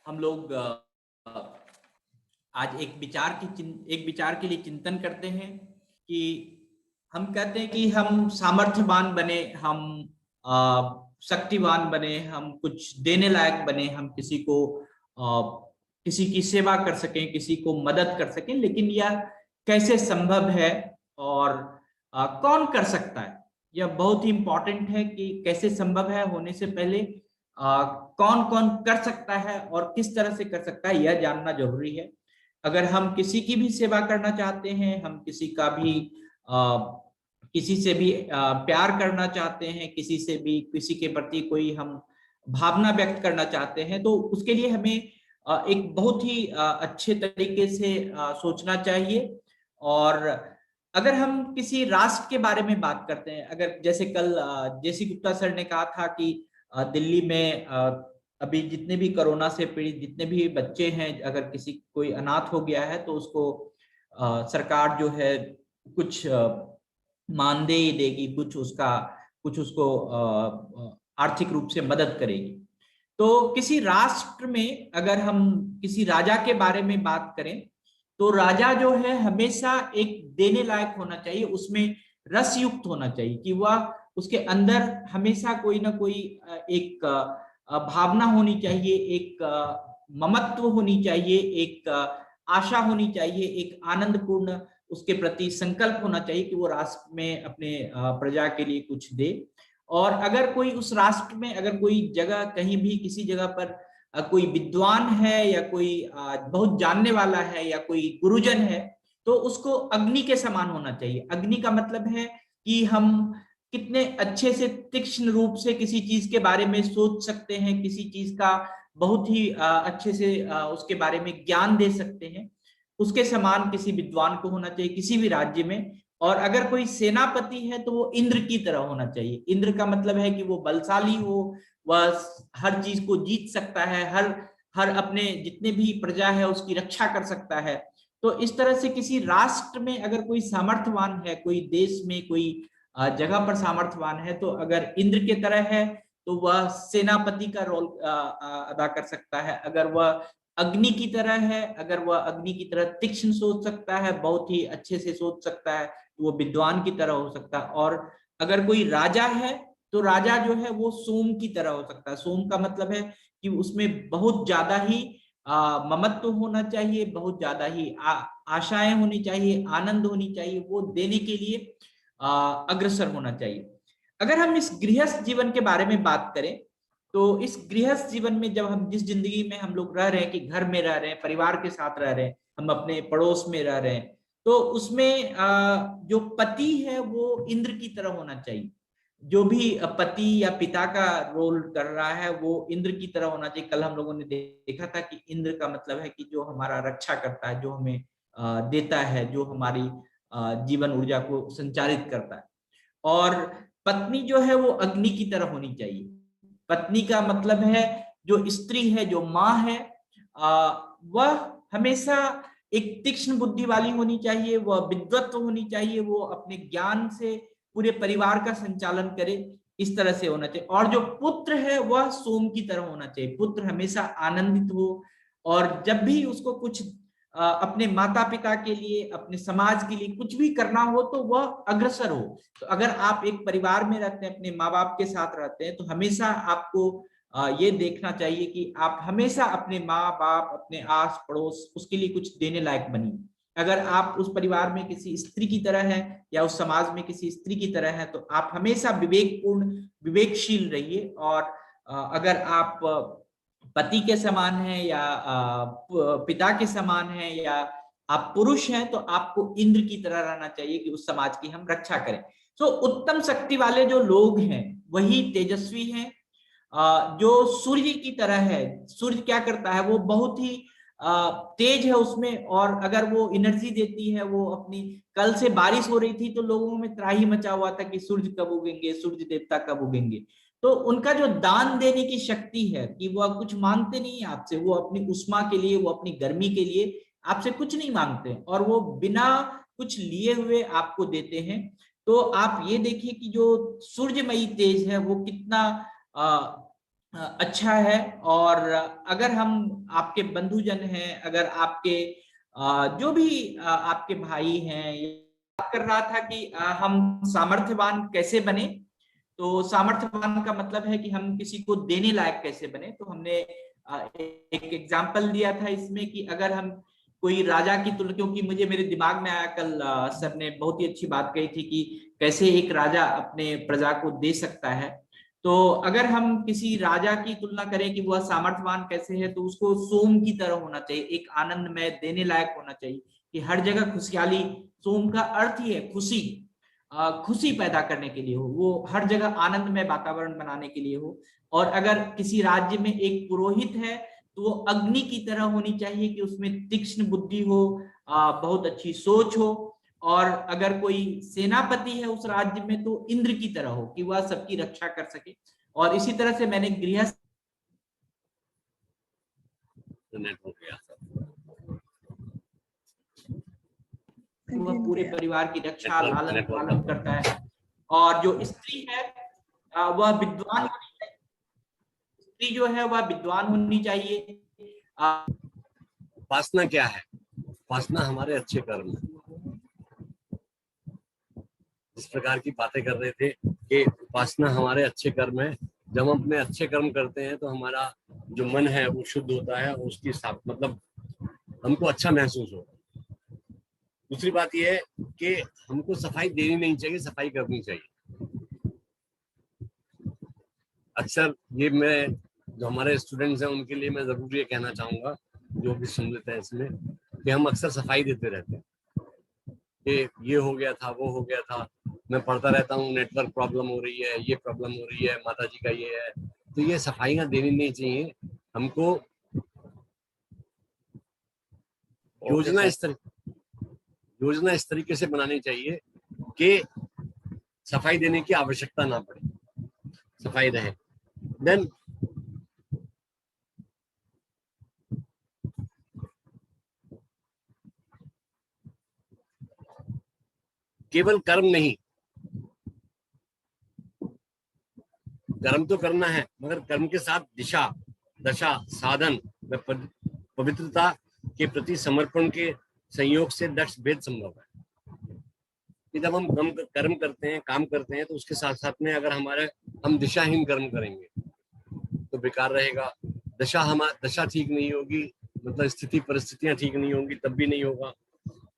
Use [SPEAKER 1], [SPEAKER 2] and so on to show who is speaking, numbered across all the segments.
[SPEAKER 1] हम लोग आज एक विचार के लिए चिंतन करते हैं कि हम कहते हैं कि हम सामर्थ्यवान बने, हम शक्तिवान बने, हम कुछ देने लायक बने, हम किसी की सेवा कर सकें, किसी को मदद कर सकें। लेकिन यह कैसे संभव है और कौन कर सकता है, यह बहुत ही इंपॉर्टेंट है कि कैसे संभव है होने से पहले कौन कौन कर सकता है और किस तरह से कर सकता है, यह जानना जरूरी है। अगर हम किसी की भी सेवा करना चाहते हैं, हम किसी से भी प्यार करना चाहते हैं, किसी के प्रति कोई हम भावना व्यक्त करना चाहते हैं, तो उसके लिए हमें एक बहुत ही अच्छे तरीके से सोचना चाहिए। और अगर हम किसी राष्ट्र के बारे में बात करते हैं, अगर जैसे कल जेसी गुप्ता सर ने कहा था कि दिल्ली में अभी जितने भी कोरोना से पीड़ित जितने भी बच्चे हैं, अगर कोई अनाथ हो गया है तो उसको सरकार जो है कुछ मानदेय देगी, कुछ उसको आर्थिक रूप से मदद करेगी। तो किसी राष्ट्र में अगर हम किसी राजा के बारे में बात करें तो राजा जो है हमेशा एक देने लायक होना चाहिए, उसमें रस युक्त होना चाहिए कि वह उसके अंदर हमेशा कोई ना कोई एक भावना होनी चाहिए, एक ममत्व होनी चाहिए, एक आशा होनी चाहिए, एक आनंदपूर्ण उसके प्रति संकल्प होना चाहिए कि वो राष्ट्र में अपने प्रजा के लिए कुछ दे। और अगर कोई उस राष्ट्र में अगर कोई जगह कहीं भी किसी जगह पर कोई विद्वान है या कोई बहुत जानने वाला है या कोई गुरुजन है, तो उसको अग्नि के समान होना चाहिए। अग्नि का मतलब है कि हम कितने अच्छे से तीक्ष्ण रूप से किसी चीज के बारे में सोच सकते हैं, किसी चीज का बहुत ही अच्छे से उसके बारे में ज्ञान दे सकते हैं, उसके समान किसी विद्वान को होना चाहिए किसी भी राज्य में। और अगर कोई सेनापति है तो वो इंद्र की तरह होना चाहिए। इंद्र का मतलब है कि वो बलशाली हो, वह हर चीज को जीत सकता है, हर हर अपने जितने भी प्रजा है उसकी रक्षा कर सकता है। तो इस तरह से किसी राष्ट्र में अगर कोई सामर्थ्यवान है, कोई देश में कोई जगह पर सामर्थ्यवान है, तो अगर इंद्र के तरह है तो वह सेनापति का रोल अदा कर सकता है। अगर वह अग्नि की तरह है, अगर वह अग्नि की तरह तीक्ष्ण सोच सकता है, बहुत ही अच्छे से सोच सकता है, तो वो विद्वान की तरह हो सकता है। और अगर कोई राजा है तो राजा जो है वो सोम की तरह हो सकता है। सोम का मतलब है कि उसमें बहुत ज्यादा ही ममत्व होना चाहिए, बहुत ज्यादा ही आशाएं होनी चाहिए, आनंद होनी चाहिए, वो देने के लिए अग्रसर होना चाहिए। अगर हम इस गृहस्थ जीवन के बारे में बात करें तो इस गृहस्थ जीवन में जब हम जिस जिंदगी में हम लोग रह रहे हैं कि घर में रह रहे हैं, परिवार के साथ रह रहे हैं, हम अपने पड़ोस में रह रहे हैं, तो उसमें जो पति है वो इंद्र की तरह होना चाहिए। जो भी पति या पिता का रोल कर रहा है वो इंद्र की तरह होना चाहिए। कल हम लोगों ने देखा था कि इंद्र का मतलब है कि जो हमारा रक्षा करता है, जो हमें देता है, जो हमारी जीवन ऊर्जा को संचालित करता है। और पत्नी जो है वो अग्नि की तरह होनी चाहिए। पत्नी का मतलब है जो स्त्री है, जो माँ है, वह हमेशा एक तीक्ष्ण बुद्धि वाली होनी चाहिए, वह विद्वत्व होनी चाहिए, वो अपने ज्ञान से पूरे परिवार का संचालन करे, इस तरह से होना चाहिए। और जो पुत्र है वह सोम की तरह होना चाहिए। पुत्र हमेशा आनंदित हो और जब भी उसको कुछ अपने माता पिता के लिए, अपने समाज के लिए कुछ भी करना हो तो वह अग्रसर हो। तो अगर आप एक परिवार में रहते हैं, अपने माँ बाप के साथ रहते हैं, तो हमेशा आपको ये देखना चाहिए कि आप हमेशा अपने माँ बाप, अपने आस पड़ोस, उसके लिए कुछ देने लायक बनिए। अगर आप उस परिवार में किसी स्त्री की तरह हैं या उस समाज में किसी स्त्री की तरह हैं, तो आप हमेशा विवेकपूर्ण, विवेकशील रहिए। और अगर आप पति के समान हैं या पिता के समान हैं या आप पुरुष हैं, तो आपको इंद्र की तरह रहना चाहिए कि उस समाज की हम रक्षा करें। तो उत्तम शक्ति वाले जो लोग हैं वही तेजस्वी हैं। जो सूर्य की तरह है, सूर्य क्या करता है, वो बहुत ही तेज है उसमें, और अगर वो एनर्जी देती है, वो अपनी, कल से बारिश हो रही थी तो लोगों में त्राही मचा हुआ था कि सूर्य कब उगेंगे, सूर्य देवता कब उगेंगे। तो उनका जो दान देने की शक्ति है कि वह कुछ मांगते नहीं आपसे, वो अपनी उष्मा के लिए, वो अपनी गर्मी के लिए आपसे कुछ नहीं मांगते और वो बिना कुछ लिए हुए आपको देते हैं। तो आप ये देखिए कि जो सूर्यमयी तेज है वो कितना अच्छा है। और अगर हम आपके बंधुजन हैं, अगर आपके जो भी आपके भाई हैं, बात कर रहा था कि हम सामर्थ्यवान कैसे बने। तो सामर्थ्यवान का मतलब है कि हम किसी को देने लायक कैसे बने। तो हमने एक एग्जाम्पल दिया था इसमें कि अगर हम कोई राजा की तुलना, क्योंकि मुझे मेरे दिमाग में आया कल सर ने बहुत ही अच्छी बात कही थी कि कैसे एक राजा अपने प्रजा को दे सकता है। तो अगर हम किसी राजा की तुलना करें कि वह सामर्थ्यवान कैसे है, तो उसको सोम की तरह होना चाहिए, एक आनंदमय देने लायक होना चाहिए कि हर जगह खुशहाली। सोम का अर्थ ही है खुशी, खुशी पैदा करने के लिए हो, वो हर जगह आनंदमय वातावरण बनाने के लिए हो। और अगर किसी राज्य में एक पुरोहित है तो वो अग्नि की तरह होनी चाहिए कि उसमें तीक्ष्ण बुद्धि हो, बहुत अच्छी सोच हो। और अगर कोई सेनापति है उस राज्य में तो इंद्र की तरह हो कि वह सबकी रक्षा कर सके। और इसी तरह से मैंने गृहस्थ
[SPEAKER 2] हो गया,
[SPEAKER 1] वह पूरे परिवार की रक्षा लालन पालन करता है।
[SPEAKER 2] नेटवर्क।
[SPEAKER 1] और जो स्त्री है वह विद्वान होनी चाहिए। स्त्री जो है वह विद्वान होनी चाहिए।
[SPEAKER 2] उपासना क्या है? उपासना हमारे अच्छे कर्म है। इस प्रकार की बातें कर रहे थे कि उपासना हमारे अच्छे कर्म है। जब हम अपने अच्छे कर्म करते हैं तो हमारा जो मन है वो शुद्ध होता है, उसकी मतलब हमको अच्छा महसूस होता है। दूसरी बात यह है कि हमको सफाई देनी नहीं चाहिए, सफाई करनी चाहिए। अक्सर ये मैं जो हमारे स्टूडेंट्स हैं उनके लिए मैं जरूर ये कहना चाहूंगा, जो भी सुन लेते हैं इसमें, कि हम अक्सर सफाई देते रहते हैं कि ये हो गया था, वो हो गया था। मैं पढ़ता रहता हूँ, नेटवर्क प्रॉब्लम हो रही है, ये प्रॉब्लम हो रही है, माता जी का ये है। तो ये सफाइयाँ देनी नहीं चाहिए हमको। योजना इस तरीके से बनानी चाहिए कि सफाई देने की आवश्यकता ना पड़े, सफाई रहे। देन केवल कर्म नहीं, कर्म तो करना है, मगर कर्म के साथ दिशा, दशा, साधन व पवित्रता के प्रति समर्पण के संयोग से दक्ष भेद संभव है। कि जब हम कर्म करते हैं, काम करते हैं, तो उसके साथ साथ में अगर हम दिशाहीन कर्म करेंगे तो बेकार रहेगा। दशा ठीक नहीं होगी, मतलब स्थिति परिस्थितियां ठीक नहीं होंगी, तब भी नहीं होगा।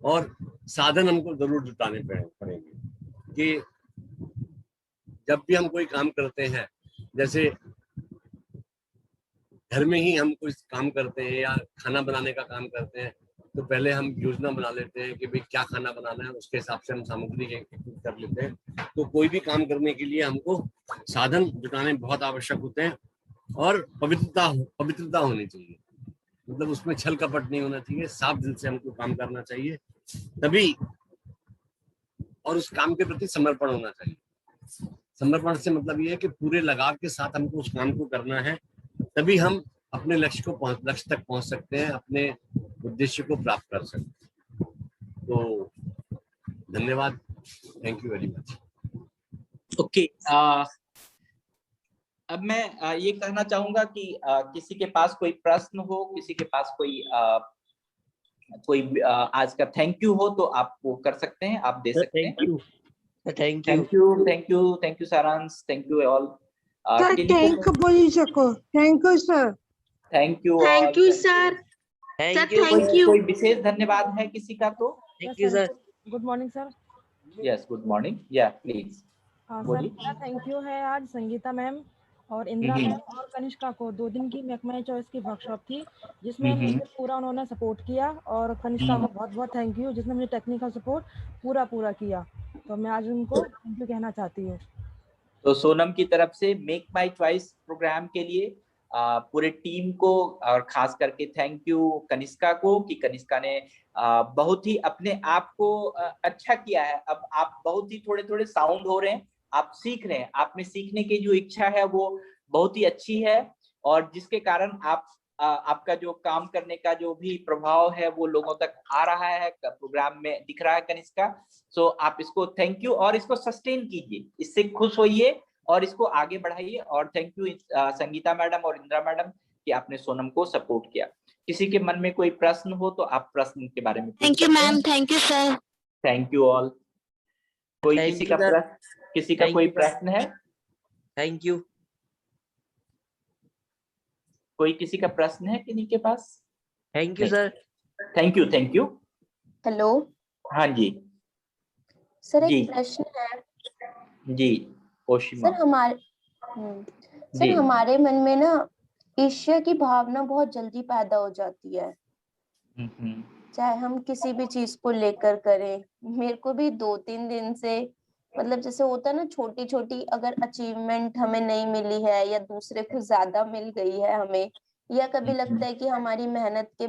[SPEAKER 2] और साधन हमको जरूर जुटाने पड़ेंगे कि जब भी हम कोई काम करते हैं, जैसे घर में ही हम कोई काम करते हैं या खाना बनाने का काम करते हैं, तो पहले हम योजना बना लेते हैं कि भाई क्या खाना बनाना है, उसके हिसाब से हम सामग्री कर लेते हैं। तो कोई भी काम करने के लिए हमको साधन जुटाने बहुत आवश्यक होते हैं। और पवित्रता होनी चाहिए, मतलब उसमें छल कपट नहीं होना चाहिए, साफ दिल से हमको काम करना चाहिए तभी। और उस काम के प्रति समर्पण होना चाहिए। समर्पण से मतलब ये है कि पूरे लगाव के साथ हमको उस काम को करना है, तभी हम अपने लक्ष्य तक पहुंच सकते हैं, अपने उद्देश्य को प्राप्त कर सकते हैं। तो धन्यवाद, thank you very much.
[SPEAKER 1] Okay, अब मैं ये कहना चाहूंगा कि किसी के पास कोई प्रश्न हो, किसी के पास कोई आज का थैंक यू हो तो आप वो कर सकते हैं, आप दे सकते हैं। थैंक यू सारांश, thank you all.
[SPEAKER 3] Sir thank बोली सको, thank you sir,
[SPEAKER 1] thank you
[SPEAKER 3] sir,
[SPEAKER 1] thank you. कोई विशेष धन्यवाद है किसी का तो?
[SPEAKER 4] Thank you sir. Good morning sir.
[SPEAKER 1] Yes, good morning, या प्लीज।
[SPEAKER 4] सर मेरा थैंक यू है आज संगीता मैम और इंदिरा मैम और कनिष्का को। 2 दिन की मैक चॉइस की वर्कशॉप थी जिसमें मुझे पूरा उन्होंने सपोर्ट किया, और कनिष्का को बहुत बहुत थैंक यू जिसने मुझे टेक्निकल सपोर्ट पूरा किया। तो मैं आज उनको थैंक यू कहना चाहती हूँ।
[SPEAKER 1] तो सोनम की तरफ से मेक माई चॉइस प्रोग्राम के लिए पूरे टीम को, और खास करके थैंक यू कनिष्का को कि कनिष्का ने बहुत ही अपने आप को अच्छा किया है। अब आप बहुत ही थोड़े थोड़े साउंड हो रहे हैं, आप सीख रहे हैं, आप में सीखने की जो इच्छा है वो बहुत ही अच्छी है, और जिसके कारण आपका जो काम करने का जो भी प्रभाव है वो लोगों तक आ रहा है, प्रोग्राम में दिख रहा है कनिष्का। सो आप इसको थैंक यू, और इसको सस्टेन कीजिए, इससे खुश होइए और इसको आगे बढ़ाइए। और थैंक यू संगीता मैडम और इंदिरा मैडम कि आपने सोनम को सपोर्ट किया। किसी के मन में कोई प्रश्न हो तो आप प्रश्न के बारे में
[SPEAKER 5] thank you ma'am, thank you sir.
[SPEAKER 1] Thank you all. कोई
[SPEAKER 6] Thank
[SPEAKER 1] किसी
[SPEAKER 6] you,
[SPEAKER 1] का
[SPEAKER 6] sir.
[SPEAKER 1] प्रश्न, किसी का
[SPEAKER 6] Thank
[SPEAKER 1] कोई
[SPEAKER 6] you, sir.
[SPEAKER 1] प्रश्न है?
[SPEAKER 6] Thank you.
[SPEAKER 1] कोई किसी का प्रश्न है किन्हीं के पास?
[SPEAKER 6] Thank you sir.
[SPEAKER 1] Thank you, thank you.
[SPEAKER 7] Hello
[SPEAKER 1] हाँ जी
[SPEAKER 7] सर,
[SPEAKER 1] जी
[SPEAKER 7] एक प्रश्न है
[SPEAKER 1] जी ओशिमा
[SPEAKER 7] सर।
[SPEAKER 1] जी
[SPEAKER 7] हमारे मन में ना ईर्ष्या की भावना बहुत जल्दी पैदा हो जाती है, चाहे हम किसी भी चीज को लेकर करें। मेरे को भी 2-3 दिन से मतलब जैसे होता है ना, छोटी छोटी अगर अचीवमेंट हमें नहीं मिली है या दूसरे को ज्यादा मिल गई है हमें, या कभी लगता है कि हमारी मेहनत के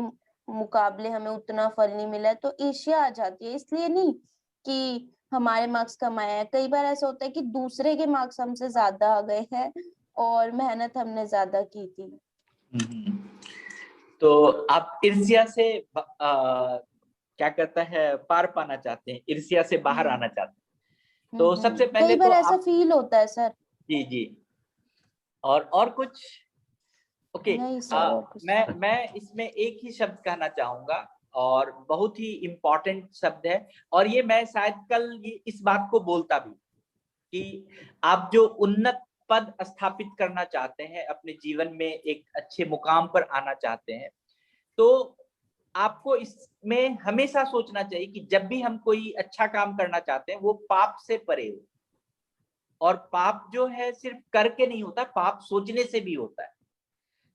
[SPEAKER 7] मुकाबले हमें उतना फल नहीं मिला है, तो ईर्ष्या आ जाती है। इसलिए नहीं कि हमारे मार्क्स कम आए हैं, कई बार ऐसा होता है कि दूसरे के मार्क्स हमसे ज्यादा आ गए हैं और मेहनत हमने ज्यादा की थी।
[SPEAKER 1] तो आप ईर्ष्या से क्या कहता है पार पाना चाहते हैं, ईर्ष्या से बाहर आना चाहते हैं। तो सबसे पहले
[SPEAKER 7] कई बार
[SPEAKER 1] तो
[SPEAKER 7] ऐसा फील होता है सर।
[SPEAKER 1] जी जी। और कुछ ओके
[SPEAKER 7] नहीं सर, और कुछ
[SPEAKER 1] मैं इसमें एक ही शब्द कहना चाहूंगा और बहुत ही इम्पोर्टेंट शब्द है, और ये मैं शायद कल इस बात को बोलता भी कि आप जो उन्नत पद स्थापित करना चाहते हैं, अपने जीवन में एक अच्छे मुकाम पर आना चाहते हैं, तो आपको इसमें हमेशा सोचना चाहिए कि जब भी हम कोई अच्छा काम करना चाहते हैं वो पाप से परे हो। और पाप जो है सिर्फ करके नहीं होता, पाप सोचने से भी होता है।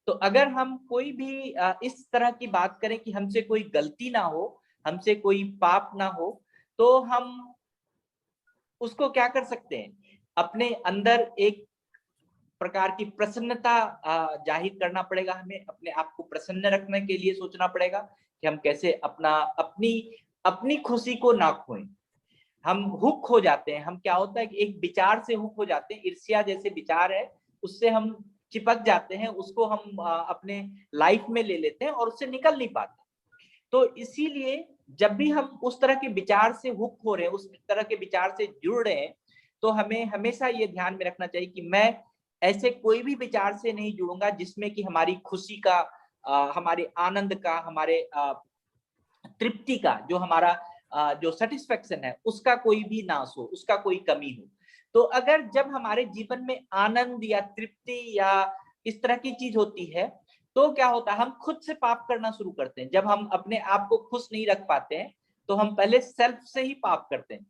[SPEAKER 1] तो अगर हम कोई भी इस तरह की बात करें कि हमसे कोई गलती ना हो, हमसे कोई पाप ना हो, तो हम उसको क्या कर सकते हैं, अपने अंदर एक प्रकार की प्रसन्नता जाहिर करना पड़ेगा। हमें अपने आप को प्रसन्न रखने के लिए सोचना पड़ेगा कि हम कैसे अपनी खुशी को ना खोएं। हम हुक हो जाते हैं, हम क्या होता है कि एक विचार से हुक हो जाते हैं, ईर्ष्या जैसे विचार है उससे हम चिपक जाते हैं, उसको हम अपने लाइफ में ले लेते हैं और उससे निकल नहीं पाते। तो इसीलिए जब भी हम उस तरह के विचार से हुक हो रहे हैं, उस तरह के विचार से जुड़ रहे हैं, तो हमें हमेशा ये ध्यान में रखना चाहिए कि मैं ऐसे कोई भी विचार से नहीं जुड़ूंगा जिसमें कि हमारी खुशी का, हमारे आनंद का, हमारे तृप्ति का, जो हमारा जो सेटिस्फेक्शन है उसका कोई भी नाश हो, उसका कोई कमी हो। तो अगर जब हमारे जीवन में आनंद या तृप्ति या इस तरह की चीज होती है, तो क्या होता है, हम खुद से पाप करना शुरू करते हैं। जब हम अपने आप को खुश नहीं रख पाते हैं तो हम पहले सेल्फ से ही पाप करते हैं।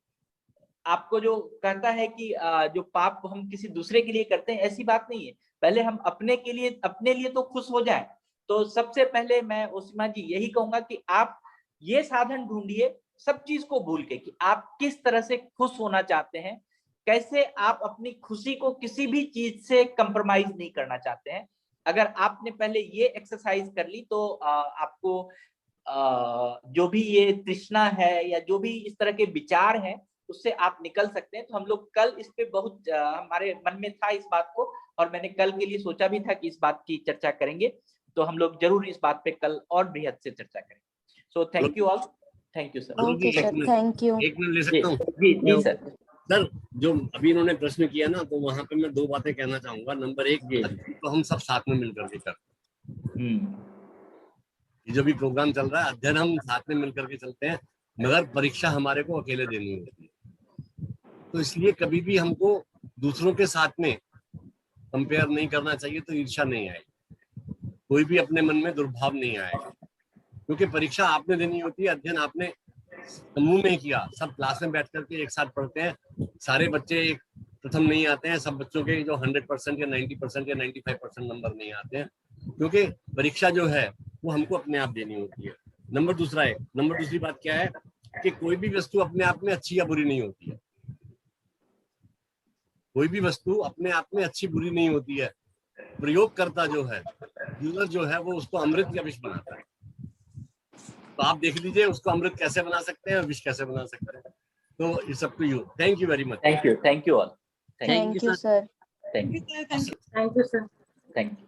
[SPEAKER 1] आपको जो कहता है कि जो पाप हम किसी दूसरे के लिए करते हैं, ऐसी बात नहीं है। पहले हम अपने लिए तो खुश हो जाएं। तो सबसे पहले मैं ओशिमा जी यही कहूंगा कि आप ये साधन ढूंढिए सब चीज को भूल के कि आप किस तरह से खुश होना चाहते हैं, कैसे आप अपनी खुशी को किसी भी चीज से कंप्रोमाइज नहीं करना चाहते हैं। अगर आपने पहले ये एक्सरसाइज कर ली तो आपको जो भी ये तृष्णा है या जो भी इस तरह के विचार हैं उससे आप निकल सकते हैं। तो हम लोग कल इस पे बहुत हमारे मन में था इस बात को, और मैंने कल के लिए सोचा भी था कि इस बात की चर्चा करेंगे, तो हम लोग जरूर इस बात पे कल और बृहद से चर्चा करेंगे। So thank you all, thank you sir.
[SPEAKER 7] Okay sir, thank you.
[SPEAKER 2] एक मिनट ले सकता हूँ?
[SPEAKER 1] जी जी सर।
[SPEAKER 2] सर जो अभी इन्होंने प्रश्न किया ना, तो वहां पे मैं 2 बातें कहना चाहूंगा। नंबर 1, तो हम सब साथ में मिलकर के करते हैं। ये जो भी प्रोग्राम चल रहा है, अध्ययन हम साथ में मिलकर के चलते हैं, मगर परीक्षा हमारे को अकेले देनी होती है। तो इसलिए कभी भी हमको दूसरों के साथ में कंपेयर नहीं करना चाहिए, तो ईर्ष्या नहीं आएगी, कोई भी अपने मन में दुर्भाव नहीं आएगा। क्योंकि परीक्षा आपने देनी होती है, अध्ययन आपने समूह में किया, सब क्लास में बैठ करके एक साथ पढ़ते हैं। सारे बच्चे एक प्रथम नहीं आते हैं, सब बच्चों के जो 100% या 90% या 95% नंबर नहीं आते हैं, क्योंकि परीक्षा जो है वो हमको अपने आप देनी होती है। नंबर दूसरी बात क्या है कि कोई भी वस्तु अपने आप में अच्छी या बुरी नहीं होती है। कोई भी वस्तु अपने आप में अच्छी बुरी नहीं होती है। प्रयोगकर्ता जो है, यूजर जो है, वो उसको अमृत या विष बनाता है। तो आप देख लीजिए उसको अमृत कैसे बना सकते हैं और विष कैसे बना सकते हैं। तो it's up to you. Thank you very much.
[SPEAKER 1] Thank you all.
[SPEAKER 7] Thank you sir.
[SPEAKER 1] Thank you sir. Thank you.